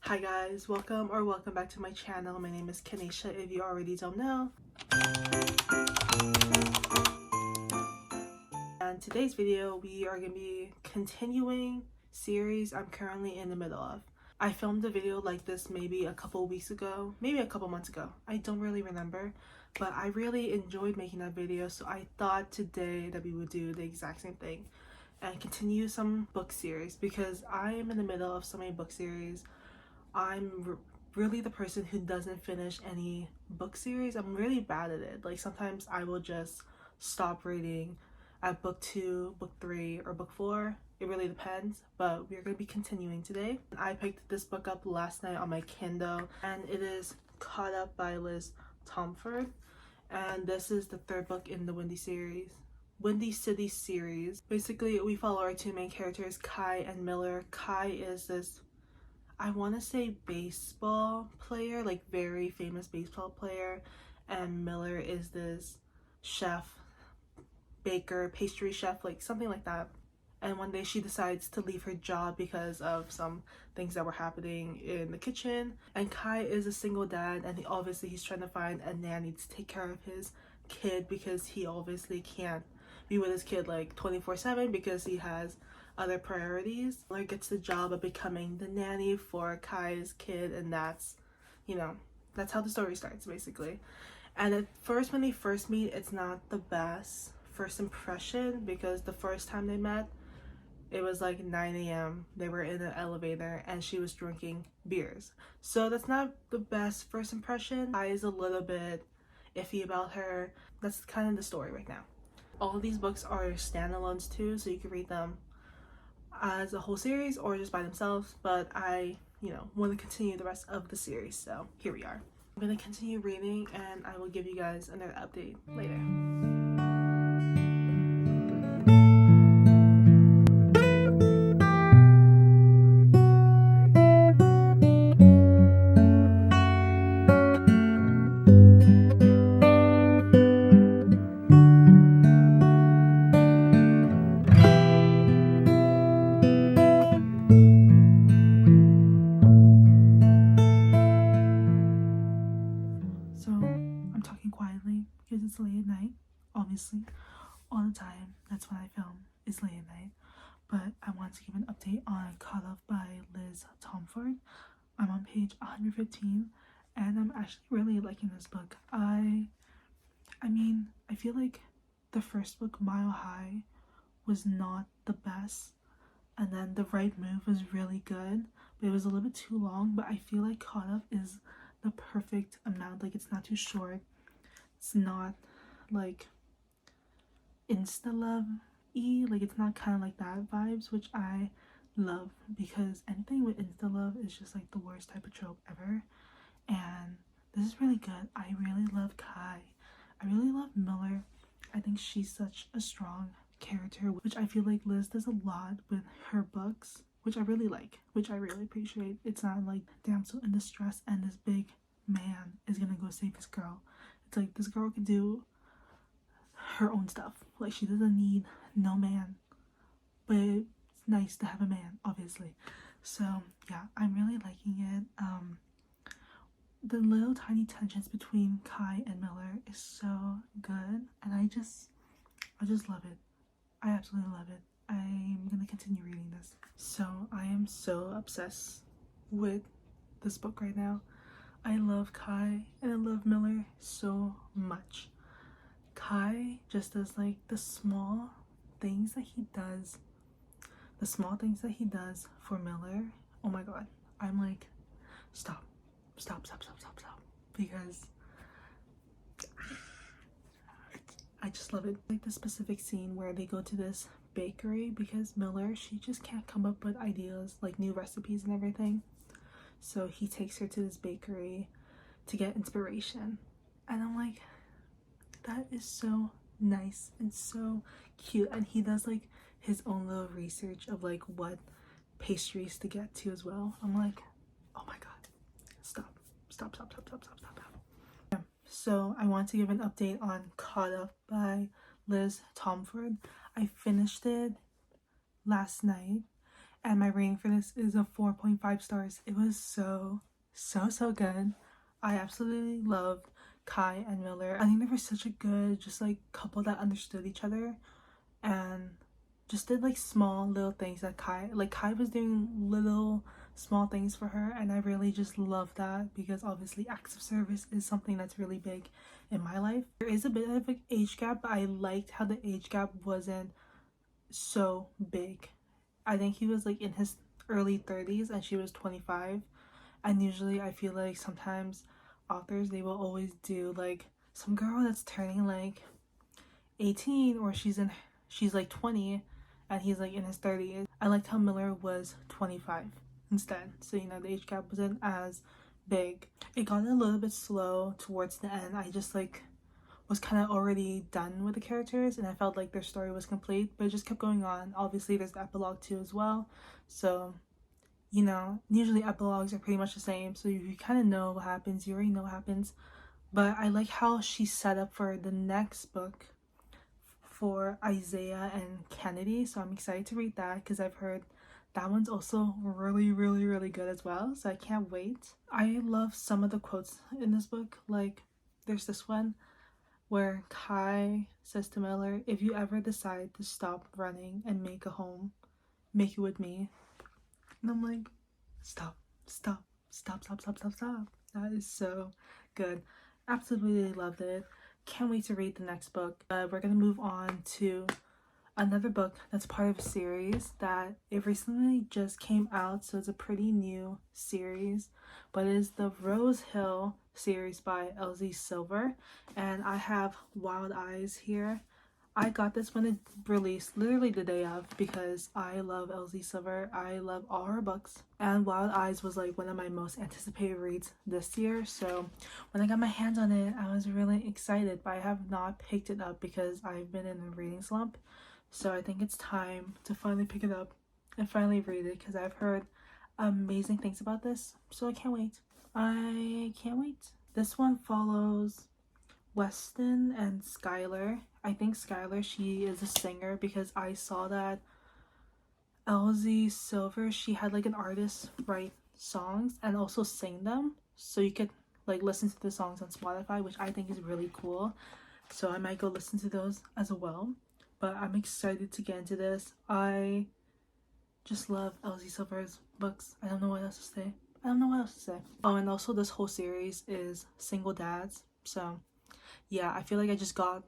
Hi guys, welcome back to my channel. My name is Kanisha if you already don't know. And today's video we are going to be continuing series I'm currently in the middle of. I filmed a video like this maybe a couple weeks ago, maybe a couple months ago. I don't really remember, but I really enjoyed making that video, so I thought today that we would do the exact same thing and continue some book series because I am in the middle of so many book series. I'm really the person who doesn't finish any book series. I'm really bad at it. Like sometimes I will just stop reading at book 2, book 3, or book 4. It really depends, but we're going to be continuing today. I picked this book up last night on my Kindle and it is Caught Up by Liz Tomford, and this is the third book in the Windy City series. Basically we follow our two main characters, Kai and Miller. Kai is this, I want to say, baseball player, like very famous baseball player, and Miller is this chef, baker, pastry chef, like something like that. And one day she decides to leave her job because of some things that were happening in the kitchen. And Kai is a single dad, and he's trying to find a nanny to take care of his kid because he obviously can't be with his kid like 24/7 because he has other priorities. Miller gets the job of becoming the nanny for Kai's kid, and that's how the story starts basically. And at first, when they first meet, it's not the best first impression because the first time they met, it was like 9 a.m. They were in an elevator and she was drinking beers. So that's not the best first impression. Kai is a little bit iffy about her. That's kind of the story right now. All of these books are standalones too, so you can read them as a whole series or just by themselves, but I want to continue the rest of the series, so here we are. I'm going to continue reading and I will give you guys another update later. I'm talking quietly because it's late at night, obviously. All the time, that's when I film, is late at night. But I want to give an update on Caught Up by Liz Tomford. I'm on page 115 and I'm actually really liking this book. I feel like the first book, Mile High, was not the best, and then The Right Move was really good, but it was a little bit too long. But I feel like Caught Up is the perfect amount. Like, it's not too short, it's not like insta love-y, like it's not kind of like that vibes, which I love because anything with insta love is just like the worst type of trope ever. And this is really good. I really love Kai. I really love Miller. I think she's such a strong character, which I feel like Liz does a lot with her books, which I really like, which I really appreciate. It's not like damsel in distress and this big man is gonna go save this girl. It's like this girl can do her own stuff. Like, she doesn't need no man, but it's nice to have a man, obviously. So yeah, I'm really liking it. The little tiny tensions between Kai and Miller is so good, and I just love it. I absolutely love it. I'm gonna continue reading this. So I am so obsessed with this book right now. I love Kai and I love Miller so much. Kai just does like the small things that he does for Miller. Oh my god, I'm like, stop, because I just love it. Like the specific scene where they go to this bakery because Miller, she just can't come up with ideas, like new recipes and everything. So he takes her to this bakery to get inspiration. And I'm like, that is so nice and so cute. And he does like his own little research of like what pastries to get to as well. I'm like, oh my god, stop. So I want to give an update on Caught Up by Liz Tomford. I finished it last night and my rating for this is a 4.5 stars. It was so good. I absolutely loved Kai and Miller. I think they were such a good just like couple that understood each other and just did like small little things that Kai was doing little small things for her, and I really just love that because obviously acts of service is something that's really big in my life. There is a bit of an age gap, but I liked how the age gap wasn't so big. I think he was like in his early 30s and she was 25, and usually I feel like sometimes authors, they will always do like some girl that's turning like 18, or she's like 20 and he's like in his 30s. I liked how Miller was 25 instead, so you know the age gap wasn't as big. It got a little bit slow towards the end. I just like was kind of already done with the characters and I felt like their story was complete, but it just kept going on. Obviously there's the epilogue too as well, so you know, usually epilogues are pretty much the same, so you kind of know what happens, you already know what happens. But I like how she set up for the next book for Isaiah and Kennedy, so I'm excited to read that because I've heard that one's also really good as well, so I can't wait. I love some of the quotes in this book. Like there's this one where Kai says to Miller, "If you ever decide to stop running and make a home, make it with me." And I'm like, stop. That is so good. Absolutely loved it. Can't wait to read the next book. We're gonna move on to another book that's part of a series that it recently just came out, so it's a pretty new series, but it is the Rose Hill series by Elsie Silver, and I have Wild Eyes here. I got this when it released literally the day of because I love Elsie Silver. I love all her books, and Wild Eyes was like one of my most anticipated reads this year, so when I got my hands on it I was really excited, but I have not picked it up because I've been in a reading slump. So I think it's time to finally pick it up and finally read it because I've heard amazing things about this, so I can't wait. This one follows Weston and Skylar. I think Skylar, she is a singer because I saw that Elsie Silver, she had like an artist write songs and also sing them, so you could like listen to the songs on Spotify, which I think is really cool, so I might go listen to those as well. But I'm excited to get into this. I just love Elsie Silver's books. I don't know what else to say. Oh, and also this whole series is single dads, so yeah, I feel like I just got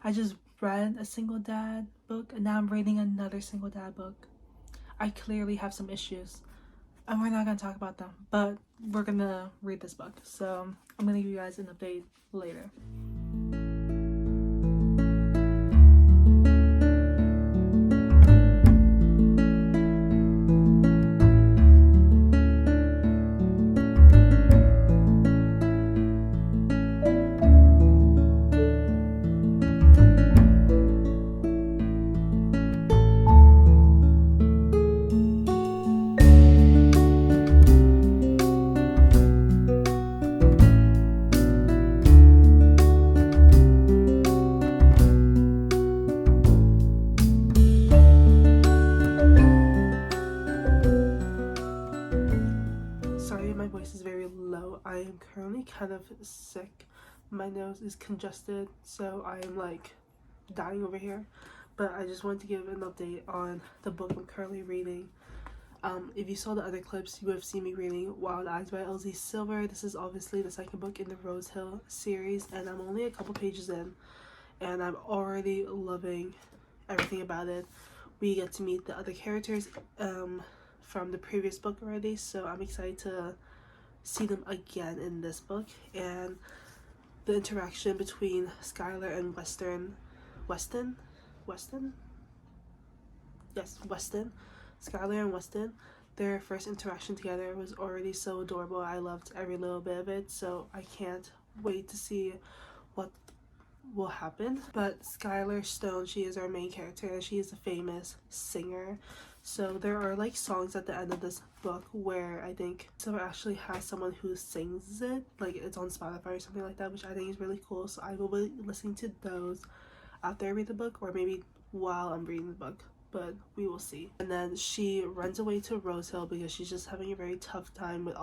I just read a single dad book and now I'm reading another single dad book. I clearly have some issues and we're not gonna talk about them, but we're gonna read this book, so I'm gonna give you guys an update later. Sorry, my voice is very low. I am currently kind of sick. My nose is congested, so I am like dying over here. But I just wanted to give an update on the book I'm currently reading. If you saw the other clips, you would have seen me reading Wild Eyes by Elsie Silver. This is obviously the second book in the Rose Hill series, and I'm only a couple pages in, and I'm already loving everything about it. We get to meet the other characters from the previous book already, so I'm excited to see them again in this book. And the interaction between Skylar and Weston, Skylar and Weston, their first interaction together was already so adorable. I loved every little bit of it, so I can't wait to see what will happen. But Skylar Stone, she is our main character and she is a famous singer, so there are like songs at the end of this book where I think someone actually has someone who sings it, like it's on Spotify or something like that, which I think is really cool, so I will be listening to those after I read the book, or maybe while I'm reading the book. but we will see. And then she runs away to Rose Hill because she's just having a very tough time with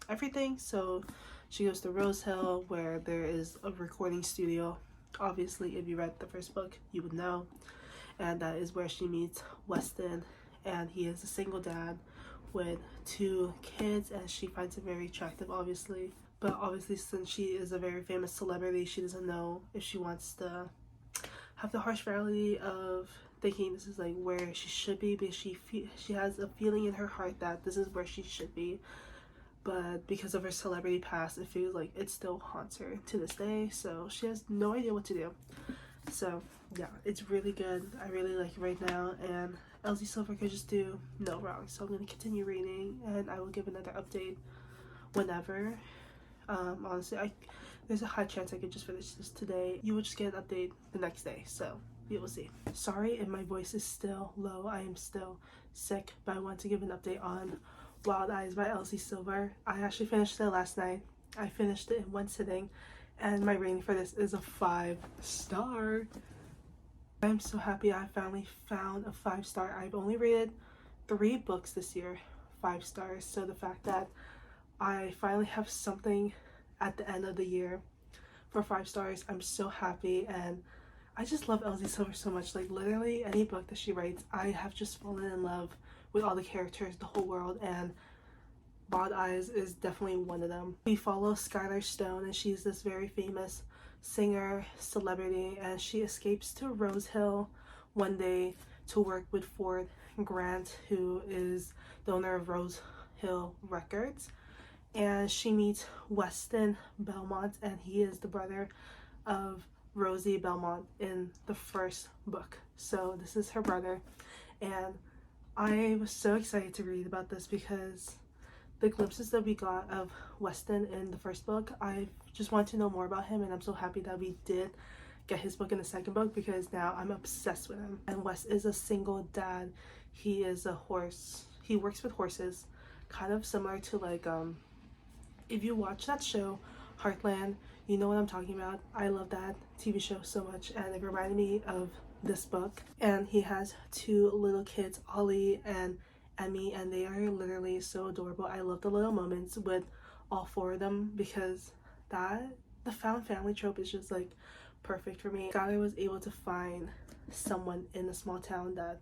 everything. So she goes to Rose Hill where there is a recording studio. Obviously, if you read the first book, you would know. And that is where she meets Weston, and he is a single dad with 2 kids, and she finds him very attractive, obviously. But obviously, since she is a very famous celebrity, she doesn't know if she wants to have the harsh reality of thinking this is like where she should be, because she has a feeling in her heart that this is where she should be. But because of her celebrity past, it feels like it still haunts her to this day, so she has no idea what to do. So yeah, it's really good. I really like it right now, and Elsie Silver could just do no wrong. So I'm going to continue reading, and I will give another update whenever. Honestly, there's a high chance I could just finish this today. You will just get an update the next day, so we will see. Sorry if my voice is still low. I am still sick, but I want to give an update on Wild Eyes by Elsie Silver. I actually finished it last night. I finished it in one sitting, and my rating for this is a 5-star. I'm so happy I finally found a 5-star. I've only rated 3 books this year 5 stars, so the fact that I finally have something at the end of the year for 5 stars, I'm so happy. And I just love Elsie Silver so much. Like, literally any book that she writes, I have just fallen in love with all the characters, the whole world, and Wild Eyes is definitely one of them. We follow Skylar Stone, and she's this very famous singer, celebrity, and she escapes to Rose Hill one day to work with Ford Grant, who is the owner of Rose Hill Records. And she meets Weston Belmont, and he is the brother of Rosie Belmont in the first book. So this is her brother, and I was so excited to read about this because the glimpses that we got of Weston in the first book, I just want to know more about him, and I'm so happy that we did get his book in the second book because now I'm obsessed with him. And Wes is a single dad. He is a horse. He works with horses, kind of similar to like if you watch that show Heartland, you know what I'm talking about. I love that TV show so much, and it reminded me of this book. And he has 2 little kids, Ollie and Emmy, and they are literally so adorable. I love the little moments with all 4 of them because the found family trope is just like perfect for me. Skylar was able to find someone in a small town that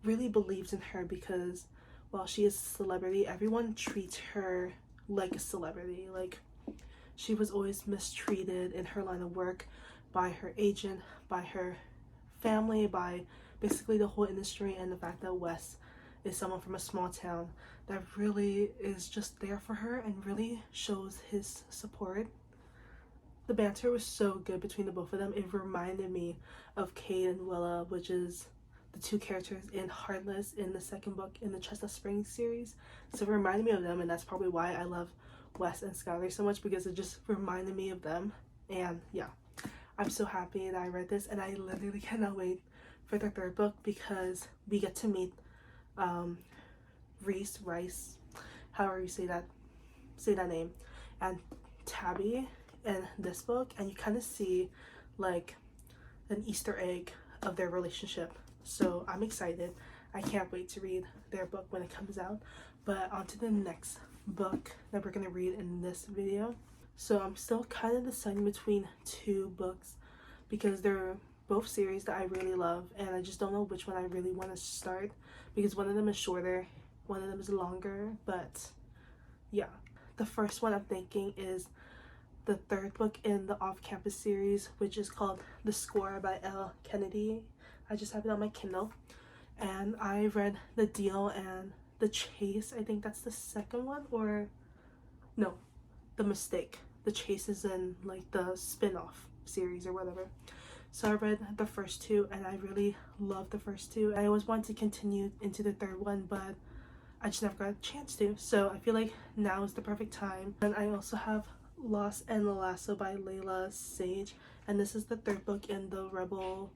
really believes in her because while she is a celebrity, everyone treats her like a celebrity. Like, she was always mistreated in her line of work by her agent, by her family, by basically the whole industry. And the fact that Wes is someone from a small town that really is just there for her and really shows his support. The banter was so good between the both of them. It reminded me of Kate and Willa, which is the 2 characters in Heartless in the second book in the Chestnut Springs series. So it reminded me of them, and that's probably why I love Wes and Skylar so much, because it just reminded me of them. And yeah, I'm so happy that I read this, and I literally cannot wait for the 3rd book because we get to meet Rice, however you say that name, and Tabby in this book, and you kind of see like an Easter egg of their relationship. So I'm excited. I can't wait to read their book when it comes out. But on to the next book that we're going to read in this video. So I'm still kind of deciding between 2 books because they're both series that I really love, and I just don't know which one I really want to start because one of them is shorter, one of them is longer. But yeah, the first one I'm thinking is the 3rd book in the off-campus series, which is called The Score by L. Kennedy. I just have it on my Kindle, and I read The Deal and The Chase. I think that's the second one, or no, The Mistake. The Chase is in like the spin-off series or whatever. So I read the first 2, and I really loved the first 2. I always wanted to continue into the 3rd one, but I just never got a chance to. So I feel like now is the perfect time. And I also have Lost and the Lasso by Layla Sage, and this is the 3rd book in the Rebel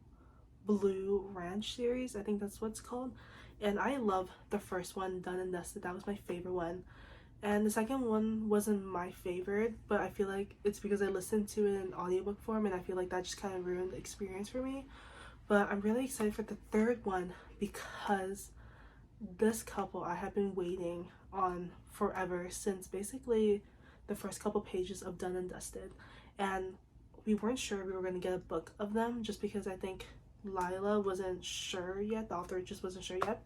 Blue Ranch series. I think that's what it's called. And I love the first one, Done and Dusted. That was my favorite one. And the second one wasn't my favorite, but I feel like it's because I listened to it in audiobook form, and I feel like that just kind of ruined the experience for me. But I'm really excited for the third one because this couple I have been waiting on forever, since basically the first couple pages of Done and Dusted. And we weren't sure we were going to get a book of them, just because I think Lila wasn't sure yet, the author just wasn't sure yet,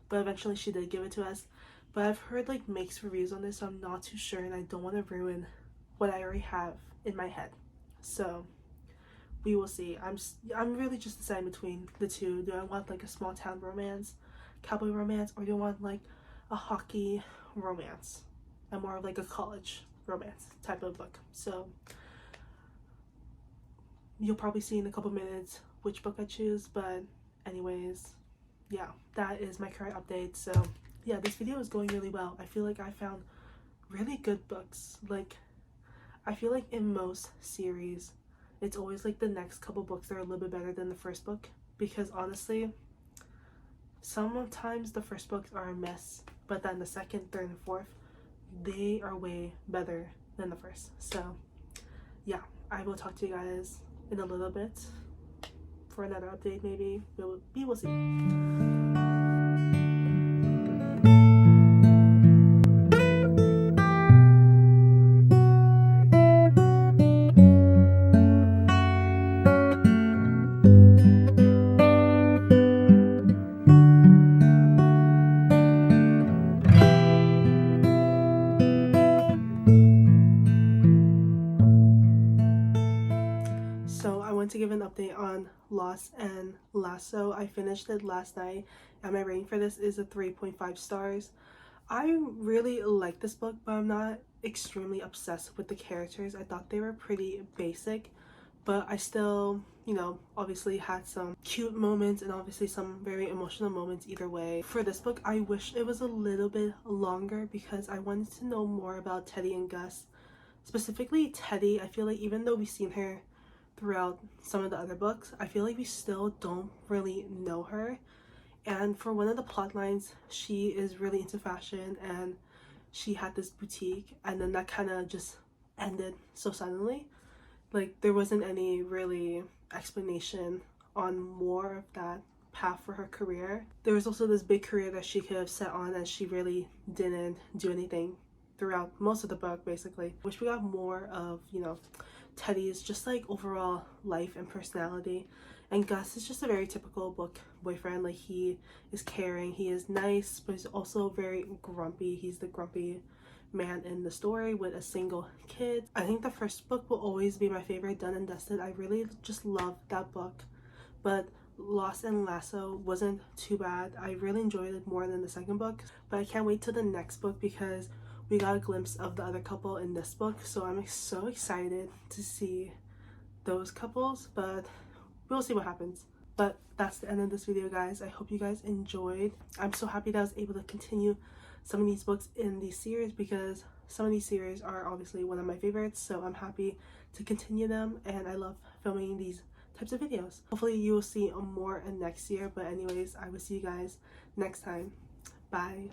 but eventually she did give it to us. But I've heard like mixed reviews on this, so I'm not too sure, and I don't want to ruin what I already have in my head. So we will see. I'm really just deciding between the two. Do I want like a small town romance, cowboy romance, or do I want like a hockey romance and more of like a college romance type of book? So you'll probably see in a couple minutes which book I choose, but anyways, yeah, that is my current update. So yeah, this video is going really well. I feel like I found really good books. Like, I feel like in most series it's always like the next couple books that are a little bit better than the first book, because honestly sometimes the first books are a mess, but then the second, third, and fourth, they are way better than the first. So yeah, I will talk to you guys in a little bit for another update. Maybe we will see. So I want to give an update on Lost and Lasso. I finished it last night, and my rating for this is a 3.5 stars. I really like this book, but I'm not extremely obsessed with the characters. I thought they were pretty basic, but I still, you know, obviously had some cute moments and obviously some very emotional moments either way. For this book, I wish it was a little bit longer because I wanted to know more about Teddy and Gus. Specifically Teddy, I feel like even though we've seen her throughout some of the other books, I feel like we still don't really know her. And for one of the plot lines, she is really into fashion and she had this boutique, and then that kind of just ended so suddenly. Like, there wasn't any really explanation on more of that path for her career. There was also this big career that she could have set on, and she really didn't do anything throughout most of the book, basically. Wish we got more of, you know, Teddy's just like overall life and personality. And Gus is just a very typical book boyfriend. Like, he is caring, he is nice, but he's also very grumpy. He's the grumpy man in the story with a single kid. I think the first book will always be my favorite, Done and Dusted. I really just love that book. But Lost and Lasso wasn't too bad. I really enjoyed it more than the second book. But I can't wait till the next book because we got a glimpse of the other couple in this book, so I'm so excited to see those couples, but we'll see what happens. But that's the end of this video, guys. I hope you guys enjoyed. I'm so happy that I was able to continue some of these books in these series, because some of these series are obviously one of my favorites, so I'm happy to continue them, and I love filming these types of videos. Hopefully you will see more in next year, but anyways, I will see you guys next time. Bye.